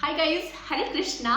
Hi guys, हरे कृष्णा।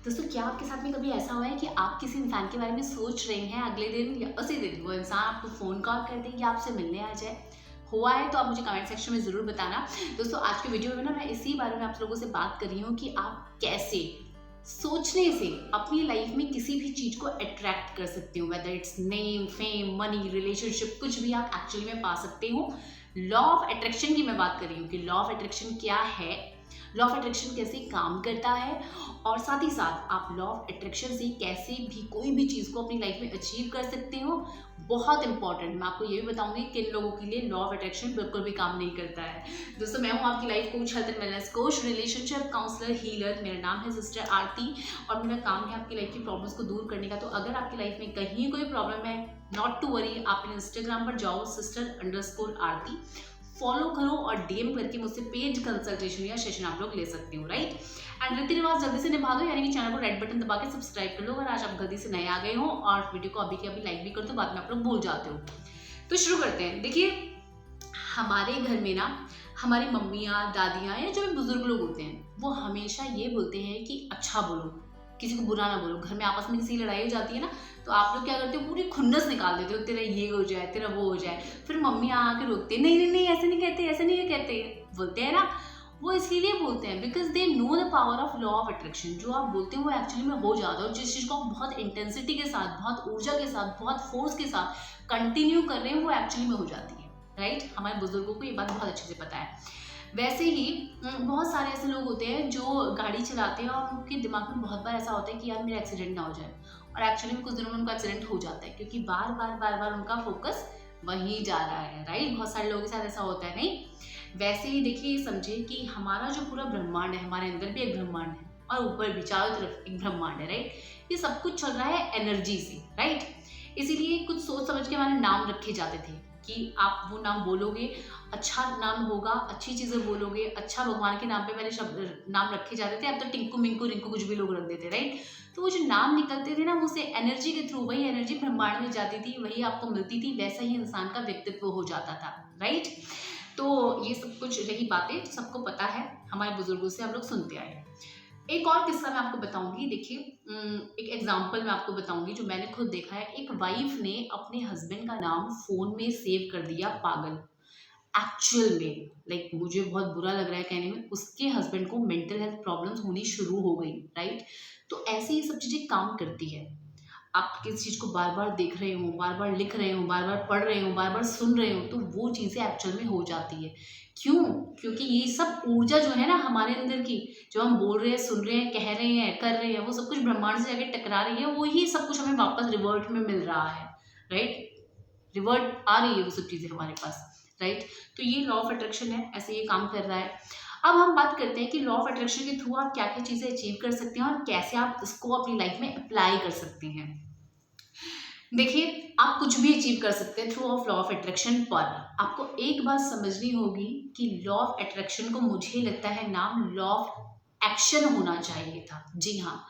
दोस्तों, क्या आपके साथ में कभी ऐसा हुआ है कि आप किसी इंसान के बारे में सोच रहे हैं, अगले दिन या उसी दिन वो इंसान आपको फ़ोन कॉल कर दे या आपसे मिलने आ जाए? हुआ है तो आप मुझे कमेंट सेक्शन में ज़रूर बताना। दोस्तों, आज के वीडियो में ना मैं इसी बारे में आप लोगों से बात कर रही हूँ कि आप कैसे सोचने से अपनी लाइफ में किसी भी चीज़ को अट्रैक्ट कर सकते हो, whether it's name, fame, money, relationship, कुछ भी आप एक्चुअली में पा सकते हो। लॉ ऑफ अट्रैक्शन की मैं बात कर रही हूँ कि लॉ ऑफ अट्रैक्शन क्या है, लॉ ऑफ अट्रैक्शन कैसे काम करता है, और साथ ही साथ आप लॉ ऑफ अट्रैक्शन से कैसे भी कोई भी चीज़ को अपनी लाइफ में अचीव कर सकते हो। बहुत इंपॉर्टेंट, मैं आपको ये भी बताऊंगी किन लोगों के लिए लॉ ऑफ अट्रैक्शन बिल्कुल भी काम नहीं करता है। दोस्तों, मैं हूँ आपकी life coach, health and wellness coach, relationship counsellor, healer. मेरा नाम है सिस्टर आरती और मेरा काम है आपकी लाइफ की प्रॉब्लम्स को दूर करने का। तो अगर आपकी लाइफ में कहीं कोई प्रॉब्लम है, नॉट टू वरी, आप इंस्टाग्राम पर जाओ, sister_आरती, फॉलो करो और डीएम करके मुझसे पेज कंसल्टेशन या सेशन आप लोग ले सकते हो, राइट। एंड रीति रिवाज जल्दी से निभा दो, यानी कि चैनल को रेड बटन दबा के सब्सक्राइब कर लो अगर आज आप गलती से नए आ गए हो, और वीडियो को अभी के अभी लाइक भी कर दो, बाद में आप लोग भूल जाते हो। तो शुरू करते हैं। देखिए, हमारे घर में ना हमारी मम्मियाँ, दादियाँ या जो भी बुजुर्ग लोग होते हैं वो हमेशा ये बोलते हैं कि अच्छा बोलो, किसी को बुरा ना बोलो। घर में आपस में किसी की लड़ाई हो जाती है ना, तो आप लोग क्या करते हो, पूरी खुन्नस निकाल देते हो, तेरा ये हो जाए, तेरा वो हो जाए। फिर मम्मी आके रोकते हैं, नहीं नहीं नहीं, ऐसे नहीं कहते, ऐसे नहीं कहते, बोलते हैं ना। वो इसलिए बोलते हैं because they know the power of law of attraction. जो आप बोलते हो वो एक्चुअली में हो जाता है, और जिस चीज़ को आप बहुत इंटेंसिटी के साथ, बहुत ऊर्जा के साथ, बहुत फोर्स के साथ कंटिन्यू कर रहे हैं वो एक्चुअली में हो जाती है, राइट। हमारे बुजुर्गों को ये बात बहुत अच्छे से पता है। वैसे ही बहुत सारे ऐसे लोग होते हैं जो गाड़ी चलाते हैं और उनके दिमाग में बहुत बार ऐसा होता है कि यार मेरा एक्सीडेंट ना हो जाए, और एक्चुअली में कुछ दिनों में उनका एक्सीडेंट हो जाता है, क्योंकि बार बार बार बार उनका फोकस वहीं जा रहा है, राइट। बहुत सारे लोगों के साथ ऐसा होता है, नहीं। वैसे ही देखिए, समझे कि हमारा जो पूरा ब्रह्मांड है, हमारे अंदर भी एक ब्रह्मांड है और ऊपर भी चारों तरफ एक ब्रह्मांड है, राइट। ये सब कुछ चल रहा है एनर्जी से, राइट। इसीलिए कुछ सोच समझ के हमारे नाम रखे जाते थे कि आप वो नाम बोलोगे, अच्छा नाम होगा, अच्छी चीजें बोलोगे, अच्छा भगवान के नाम पे पहले शब्द नाम रखे जाते थे। अब तो टिंकू मिंकू रिंकू कुछ भी लोग रख देते, राइट। तो वो जो नाम निकलते थे ना, उसे एनर्जी के थ्रू, वही एनर्जी ब्रह्मांड में जाती थी, वही आपको मिलती थी, वैसा ही इंसान का व्यक्तित्व हो जाता था, राइट। तो ये सब कुछ रही बातें तो सबको पता है, हमारे बुजुर्गों से हम लोग सुनते आए। एक और किस्सा मैं आपको बताऊंगी। देखिए, एक एग्जांपल मैं आपको बताऊंगी जो मैंने खुद देखा है। एक वाइफ ने अपने हस्बैंड का नाम फोन में सेव कर दिया, पागल। एक्चुअल में लाइक मुझे बहुत बुरा लग रहा है कहने में, उसके हस्बैंड को मेंटल हेल्थ प्रॉब्लम्स होनी शुरू हो गई, राइट। तो ऐसे ही सब चीजें काम करती है। आप किसी चीज को बार बार देख रहे हो, बार बार लिख रहे हो, बार बार पढ़ रहे हो, बार बार सुन रहे हो, तो वो चीजें एक्चुअल में हो जाती है। क्यों? क्योंकि ये सब ऊर्जा जो है ना हमारे अंदर की, जो हम बोल रहे हैं, सुन रहे हैं, कह रहे हैं, कर रहे हैं, वो सब कुछ ब्रह्मांड से जाके टकरा रही है, वो ही सब कुछ हमें वापस रिवर्ट में मिल रहा है, राइट। रिवर्ट आ रही है वो सब चीजें हमारे पास, राइट। तो ये लॉ ऑफ अट्रैक्शन है, ऐसे ये काम कर रहा है। अब हम बात करते हैं कि लॉ ऑफ अट्रैक्शन के थ्रू आप क्या क्या चीजें अचीव कर सकते हैं और कैसे आप इसको अपनी लाइफ में अप्लाई कर सकते हैं। देखिए, आप कुछ भी अचीव कर सकते हैं through of law of attraction, पर आपको एक बात समझनी होगी कि लॉ ऑफ अट्रैक्शन को मुझे लगता है नाम लॉ ऑफ एक्शन होना चाहिए था। जी हाँ,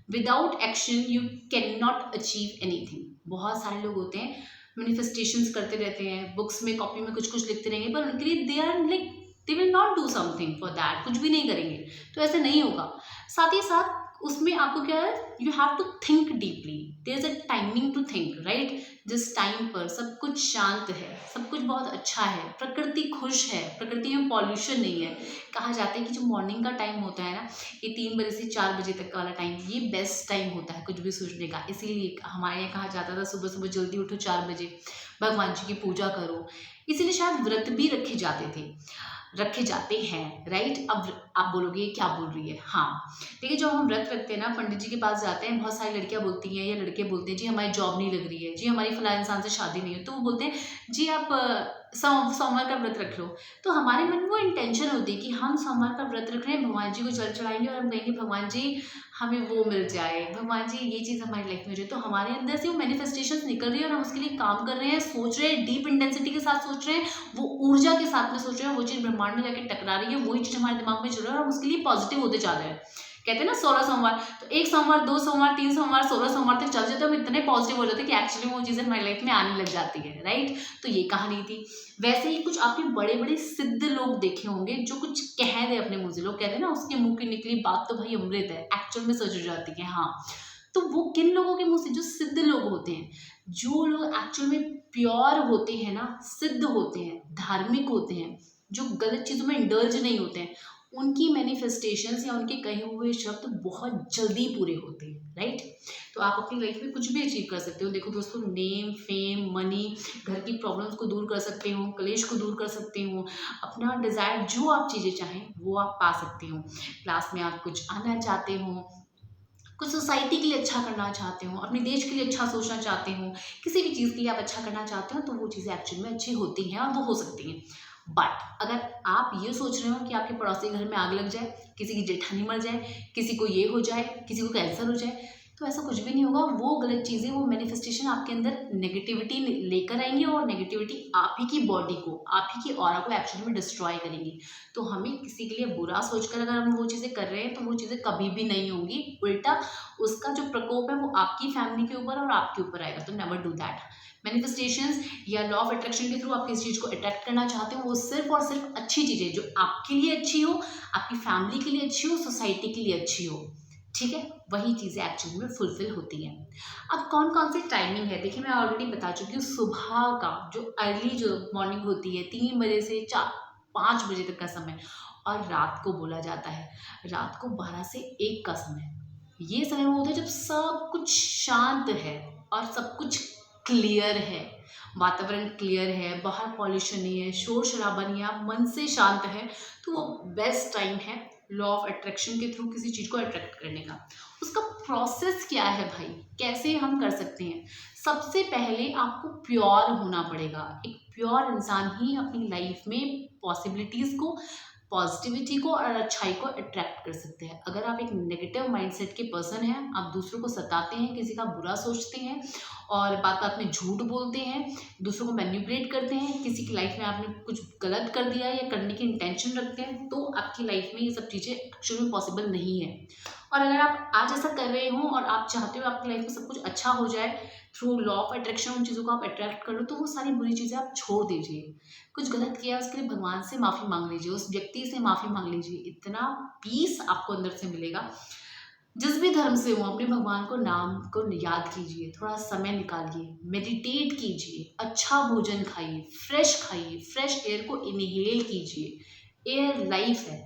without action you can not achieve anything. बहुत सारे लोग होते हैं मैनिफेस्टेशंस करते रहते हैं, बुक्स में, कॉपी में कुछ कुछ लिखते रहेंगे, पर उनके लिए they are like they will not do something for that, कुछ भी नहीं करेंगे, तो ऐसे नहीं होगा। साथ ही साथ उसमें आपको क्या है, you have to think deeply, there is a timing to think, right. जिस टाइम पर सब कुछ शांत है, सब कुछ बहुत अच्छा है, प्रकृति खुश है, प्रकृति में पॉल्यूशन नहीं है। कहा जाता है कि जो मॉर्निंग का टाइम होता है ना, ये 3 बजे से 4 बजे तक वाला टाइम, ये बेस्ट टाइम होता है कुछ भी सोचने का। इसीलिए हमारे यहाँ कहा जाता था सुबह सुबह जल्दी उठो, 4 बजे भगवान जी की पूजा करो। इसीलिए शायद व्रत भी रखे जाते हैं, राइट। अब आप बोलोगे क्या बोल रही है, हाँ। देखिए, जब हम व्रत रखते हैं ना, पंडित जी के पास जाते हैं, बहुत सारी लड़कियां बोलती हैं या लड़के बोलते हैं, जी हमारी जॉब नहीं लग रही है, जी हमारी फला इंसान से शादी नहीं है, तो वो बोलते हैं जी आप सोमवार का व्रत रख लो। तो हमारे मन में वो इंटेंशन होती है कि हम सोमवार का व्रत रख रहे हैं, भगवान जी को जल चढ़ाएंगे और हम कहेंगे भगवान जी हमें वो मिल जाए, भगवान जी ये चीज़ हमारी लाइफ में हो जाए। तो हमारे अंदर से वो मैनिफेस्टेशन निकल रही है और हम उसके लिए काम कर रहे हैं, सोच रहे हैं, डीप इंटेंसिटी के साथ सोच रहे हैं, वो ऊर्जा के साथ में सोच रहे हैं, वो चीज़ ब्रह्मांड में जाके टकरा रही है, वही चीज़ हमारे दिमाग में चल रहा है और हम उसके लिए पॉजिटिव होते जा रहे हैं। कहते हैं ना 16 सोमवार, तो 1 सोमवार, 2 सोमवार, 3 सोमवार, 16 सोमवार तक चल जाते हैं, हम इतने पॉजिटिव हो जाते हैं कि एक्चुअली वो चीज़ें हमारी लाइफ में आने लग जाती है, राइट। तो ये कहानी थी। वैसे ही कुछ आपने बड़े बड़े सिद्ध लोग देखे होंगे जो कुछ कह दे अपने मुंह से, लोग कहते हैं ना उसके मुंह की निकली बात तो भाई अमृत है, एक्चुअल में सच हो जाती है। हाँ, तो वो किन लोगों के मुंह से, जो सिद्ध लोग होते हैं, जो लोग एक्चुअल में प्योर होते हैं ना, सिद्ध होते हैं, धार्मिक होते हैं, जो गलत चीज़ों में इंडल्ज नहीं होते हैं, उनकी मैनिफेस्टेशंस या उनके कहे हुए शब्द बहुत जल्दी पूरे होते हैं, राइट। तो आप अपनी लाइफ में कुछ भी अचीव कर सकते हो। देखो दोस्तों, नेम, फेम, मनी, घर की प्रॉब्लम्स को दूर कर सकते हो, कलेश को दूर कर सकते हो, अपना डिज़ायर जो आप चीज़ें चाहें वो आप पा सकते हो। क्लास में आप कुछ आना चाहते हो, कुछ सोसाइटी के लिए अच्छा करना चाहते हो, अपने देश के लिए अच्छा सोचना चाहते हो, किसी भी चीज़ के लिए आप अच्छा करना चाहते हो, तो वो चीज़ें एक्चुअल में अच्छी होती हैं और वो हो सकती हैं। बट अगर आप ये सोच रहे हो कि आपके पड़ोसी घर में आग लग जाए, किसी की जेठानी मर जाए, किसी को ये हो जाए, किसी को कैंसर हो जाए, तो ऐसा कुछ भी नहीं होगा। वो गलत चीज़ें, वो मैनिफेस्टेशन आपके अंदर नेगेटिविटी लेकर आएंगी और नेगेटिविटी आप ही की बॉडी को, आप ही की ऑरा को एक्चुअली में डिस्ट्रॉय करेंगी। तो हमें किसी के लिए बुरा सोचकर अगर हम वो चीज़ें कर रहे हैं तो वो चीज़ें कभी भी नहीं होंगी। उल्टा उसका जो प्रकोप है वो आपकी फैमिली के ऊपर और आपके ऊपर आएगा। तो नेवर डू दैट। मैनिफेस्टेशंस या लॉ ऑफ अट्रैक्शन के थ्रू आप किस चीज़ को अट्रैक्ट करना चाहते हो, वो सिर्फ और सिर्फ अच्छी चीज़ें जो आपके लिए अच्छी हो, आपकी फैमिली के लिए अच्छी हो, सोसाइटी के लिए अच्छी हो, ठीक है, वही चीज़ें एक्चुअली में फुलफिल होती हैं। अब कौन कौन सी टाइमिंग है, देखिए मैं ऑलरेडी बता चुकी हूँ। सुबह का जो अर्ली जो मॉर्निंग होती है 3 बजे से 4-5 बजे तक का समय, और रात को बोला जाता है रात को 12 से 1 का समय। ये समय वो होता है जब सब कुछ शांत है और सब कुछ क्लियर है, वातावरण क्लियर है, बाहर पॉल्यूशन नहीं है, शोर शराबा नहीं है, आप मन से शांत है, तो वो बेस्ट टाइम है लॉ ऑफ अट्रैक्शन के थ्रू किसी चीज़ को अट्रैक्ट करने का। उसका प्रोसेस क्या है भाई, कैसे हम कर सकते हैं? सबसे पहले आपको प्योर होना पड़ेगा। एक प्योर इंसान ही अपनी लाइफ में पॉसिबिलिटीज़ को, पॉजिटिविटी को और अच्छाई को अट्रैक्ट कर सकते हैं। अगर आप एक नेगेटिव माइंडसेट के पर्सन हैं, आप दूसरों को सताते हैं, किसी का बुरा सोचते हैं और बात बात में झूठ बोलते हैं, दूसरों को मैनिपुलेट करते हैं, किसी की लाइफ में आपने कुछ गलत कर दिया या करने की इंटेंशन रखते हैं, तो आपकी लाइफ में ये सब चीज़ें एक्चुअली में पॉसिबल नहीं है। और अगर आप आज ऐसा कर रहे हो और आप चाहते हो आपकी लाइफ में सब कुछ अच्छा हो जाए, थ्रू लॉ ऑफ अट्रैक्शन उन चीज़ों को आप अट्रैक्ट कर लो, तो वो सारी बुरी चीज़ें आप छोड़ दीजिए। कुछ गलत किया उसके लिए भगवान से माफ़ी मांग लीजिए, उस व्यक्ति से माफ़ी मांग लीजिए, इतना पीस आपको अंदर से मिलेगा। जिस भी धर्म से हो, अपने भगवान को नाम को याद कीजिए, थोड़ा समय निकालिए, मेडिटेट कीजिए, अच्छा भोजन खाइए, फ्रेश एयर को इनहेल कीजिए। एयर लाइफ है,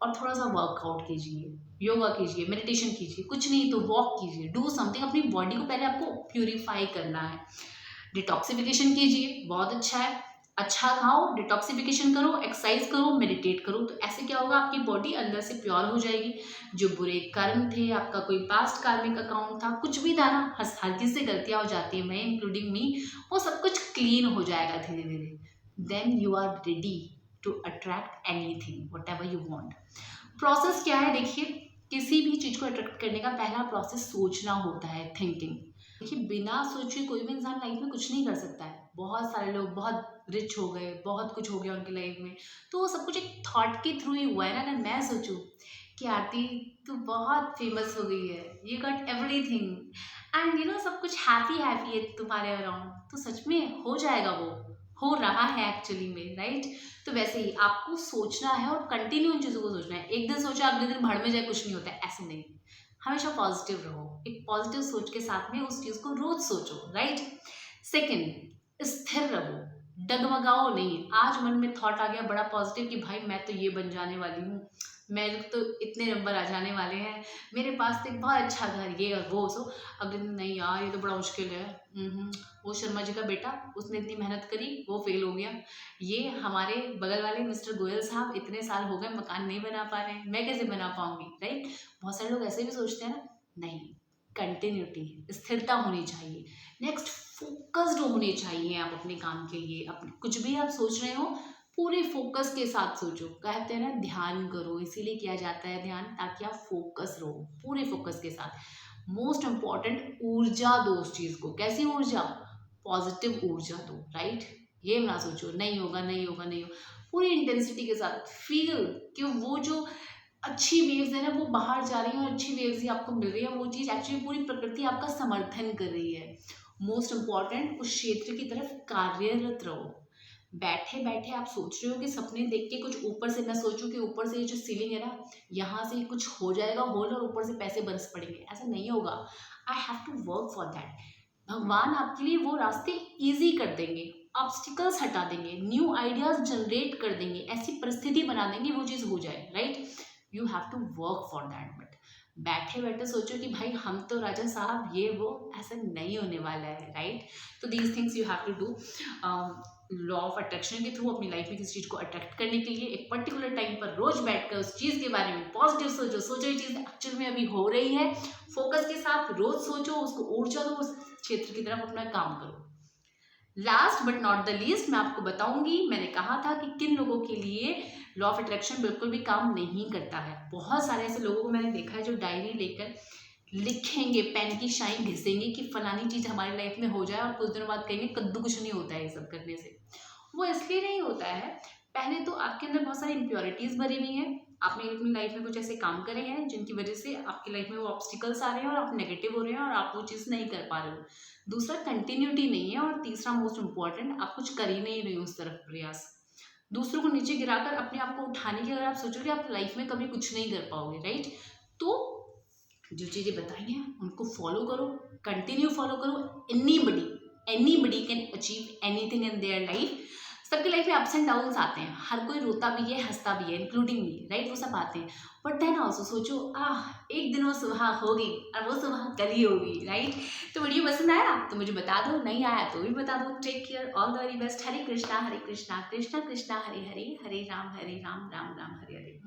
और थोड़ा सा वर्कआउट कीजिए, योगा कीजिए, मेडिटेशन कीजिए, कुछ नहीं तो वॉक कीजिए, डू समथिंग। अपनी बॉडी को पहले आपको प्यूरिफाई करना है। डिटॉक्सिफिकेशन कीजिए, बहुत अच्छा है। अच्छा खाओ, डिटॉक्सिफिकेशन करो, एक्सरसाइज करो, मेडिटेट करो, तो ऐसे क्या होगा, आपकी बॉडी अंदर से प्योर हो जाएगी। जो बुरे कर्म थे, आपका कोई पास्ट कार्मिक अकाउंट था, कुछ भी था ना, हर किसी से गलतियां हो जाती है, मैं इंक्लूडिंग मी, वो सब कुछ क्लीन हो जाएगा धीरे धीरे। Then you are ready to attract anything whatever you want. Process क्या है, देखिए किसी भी चीज़ को अट्रैक्ट करने का पहला प्रोसेस सोचना होता है, थिंकिंग। देखिए बिना सोचे कोई भी इंसान लाइफ में कुछ नहीं कर सकता है। बहुत सारे लोग बहुत रिच हो गए, बहुत कुछ हो गया उनकी लाइफ में, तो वो सब कुछ एक थॉट के थ्रू ही हुआ है ना। अगर मैं सोचूं कि आरती तू बहुत फेमस हो गई है, यू गॉट एवरीथिंग एंड सब कुछ हैप्पी हैप्पी है तुम्हारे अराउंड, तो सच में हो जाएगा, वो हो रहा है एक्चुअली में, राइट। तो वैसे ही आपको सोचना है और कंटिन्यू उन चीज़ों को सोचना है। एक दिन सोचा अगले दिन भाड़ में जाए, कुछ नहीं होता है, ऐसे नहीं। हमेशा पॉजिटिव रहो, एक पॉजिटिव सोच के साथ में उस चीज़ को रोज सोचो, राइट। सेकंड, स्थिर रहो, डगमगाओ नहीं। आज मन में थॉट आ गया बड़ा पॉजिटिव कि भाई मैं तो ये बन जाने वाली हूँ, मेरे तो इतने नंबर आ जाने वाले हैं, मेरे पास तो एक बहुत अच्छा घर, ये और वो, सो अगले दिन नहीं यार ये तो बड़ा मुश्किल है, वो शर्मा जी का बेटा, उसने इतनी मेहनत करी, वो फेल हो गया। ये हमारे बगल वाले मिस्टर गोयल साहब इतने साल हो गए मकान नहीं बना पा रहे हैं, मैं कैसे बना पाऊंगी, राइट। बहुत सारे लोग ऐसे भी सोचते हैं ना। नहीं, कंटिन्यूटी, स्थिरता होनी चाहिए। नेक्स्ट, फोकस्ड होने चाहिए आप अपने काम के लिए। अपने कुछ भी आप सोच रहे हो पूरे फोकस के साथ सोचो। कहते हैं ना ध्यान करो, इसीलिए किया जाता है ध्यान, ताकि आप फोकस रहो, पूरे फोकस के साथ। मोस्ट इंपॉर्टेंट, ऊर्जा दो उस चीज को। कैसी ऊर्जा? पॉजिटिव ऊर्जा दो, राइट। ये ना सोचो नहीं होगा नहीं होगा नहीं होगा, पूरी इंटेंसिटी के साथ फील कि वो जो अच्छी वेव्स है ना वो बाहर जा रही हैं और अच्छी वेव्स ही आपको मिल रही है, वो चीज़ एक्चुअली पूरी प्रकृति आपका समर्थन कर रही है। मोस्ट इम्पॉर्टेंट, उस क्षेत्र की तरफ कार्यरत रहो। बैठे बैठे आप सोच रहे हो कि सपने देख के कुछ ऊपर से, मैं सोचूं कि ऊपर से ये जो सीलिंग है ना, यहाँ से कुछ हो जाएगा होल और ऊपर से पैसे बरस पड़ेंगे, ऐसा नहीं होगा। I have to work for that. भगवान आपके लिए वो रास्ते ईजी कर देंगे, ऑब्स्टिकल्स हटा देंगे, न्यू आइडियाज जनरेट कर देंगे, ऐसी परिस्थिति बना देंगे वो चीज़ हो जाए, right. You have to work for that. But बैठे बैठे सोचो कि भाई हम तो राजा साहब ये वो, ऐसा नहीं होने वाला है, राइट। तो these things you have to do. Law of attraction के थ्रू अपनी लाइफ में किसी चीज़ को अट्रैक्ट करने के लिए एक पर्टिकुलर टाइम पर रोज बैठकर उस चीज़ के बारे में पॉजिटिव सोचो, सोचो ये चीज़ एक्चुअल में अभी हो रही है, फोकस के साथ रोज सोचो, उसको ऊर्जा दो, उस क्षेत्र की तरफ अपना काम करो। Last but not the least मैं आपको बताऊंगी, मैंने कहा था कि किन लोगों के लिए लॉ ऑफ अट्रैक्शन बिल्कुल भी काम नहीं करता है। बहुत सारे ऐसे लोगों को मैंने देखा है जो डायरी लेकर लिखेंगे, पेन की शाइन घिसेंगे कि फलानी चीज़ हमारी लाइफ में हो जाए, और कुछ दिनों बाद कहेंगे कद्दू कुछ नहीं होता है ये सब करने से। वो इसलिए नहीं होता है, पहले तो आपके अंदर बहुत सारी इम्प्योरिटीज़ भरी हुई हैं, आपने अपनी लाइफ में कुछ ऐसे काम करे हैं जिनकी वजह से आपकी लाइफ में वो ऑब्स्टिकल्स आ रहे हैं और आप नेगेटिव हो रहे हैं और आप वो चीज़ नहीं कर पा रहे हो। दूसरा, कंटिन्यूटी नहीं है, और तीसरा मोस्ट इम्पॉर्टेंट, आप कुछ कर ही नहीं रहे हो उस तरफ प्रयास। दूसरों को नीचे गिराकर अपने आप को उठाने की अगर आप सोचोगे, आप लाइफ में कभी कुछ नहीं कर पाओगे, राइट। तो जो चीज़ें बताई हैं उनको फॉलो करो, कंटिन्यू फॉलो करो। Any buddy can achieve anything in their life. सबकी लाइफ में अप्स एंड डाउन्स आते हैं, हर कोई रोता भी है, हंसता भी है, इंक्लूडिंग मी, राइट। वो सब आते हैं, बट देन ऑल्सो सोचो, एक दिन वो सुबह होगी और वो सुबह कल ही होगी, राइट। तो वीडियो पसंद आया तो मुझे बता दो, नहीं आया तो भी बता दो। Take care, all the very best. Hare Krishna Krishna Krishna Hare Hare, Hare Ram Ram Ram Hare Hare.